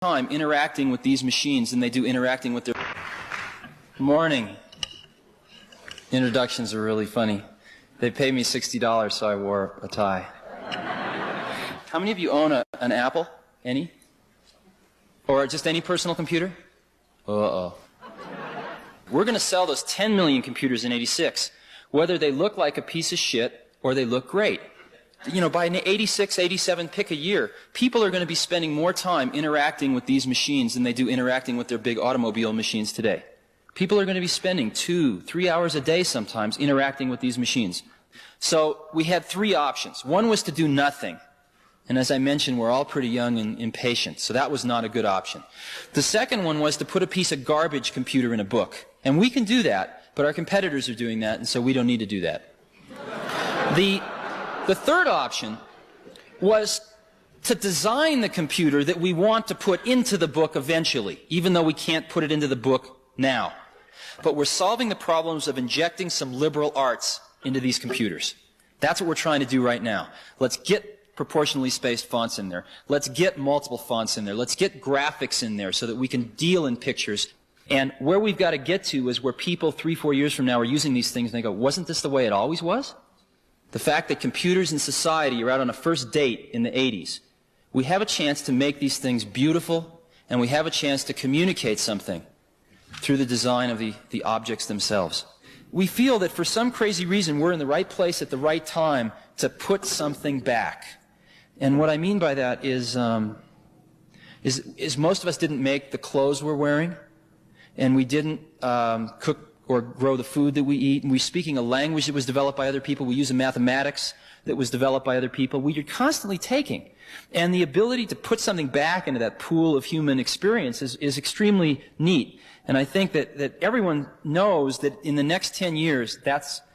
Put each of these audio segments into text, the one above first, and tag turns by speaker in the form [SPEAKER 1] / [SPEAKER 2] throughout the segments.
[SPEAKER 1] time interacting with these machines than they do interacting with their... Morning. Introductions are really funny. They paid me $60, so I wore a tie. How many of you own an Apple? Any? Or just any personal computer? Uh-oh. We're going to sell those 10 million computers in '86, whether they look like a piece of shit or they look great. You know, by '86, '87, pick a year, people are going to be spending more time interacting with these machines than they do interacting with their big automobile machines today. People are going to be spending 2-3 hours a day sometimes interacting with these machines. So we had three options. One was to do nothing. And as I mentioned, we're all pretty young and impatient, so that was not a good option. The second one was to put a piece of garbage computer in a book. And we can do that, but our competitors are doing that, and so we don't need to do that. The third option was to design the computer that we want to put into the book eventually, even though we can't put it into the book now. But we're solving the problems of injecting some liberal arts into these computers. That's what we're trying to do right now. Let's get proportionally spaced fonts in there. Let's get multiple fonts in there. Let's get graphics in there so that we can deal in pictures. And where we've got to get to is where people 3-4 years from now are using these things and they go, wasn't this the way it always was? The fact that computers and society are out on a first date in the '80s. We have a chance to make these things beautiful, and we have a chance to communicate something through the design of the objects themselves. We feel that for some crazy reason we're in the right place at the right time to put something back. And what I mean by that is most of us didn't make the clothes we're wearing, and we didn't cook or grow the food that we eat, and we're speaking a language that was developed by other people. We use a mathematics that was developed by other people. We are constantly taking. And the ability to put something back into that pool of human experience is extremely neat. And I think that everyone knows that in the next 10 years,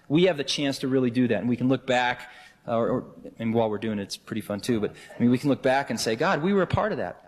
[SPEAKER 1] we have the chance to really do that. And we can look back, and while we're doing it, it's pretty fun too, but I mean, we can look back and say, God, we were a part of that.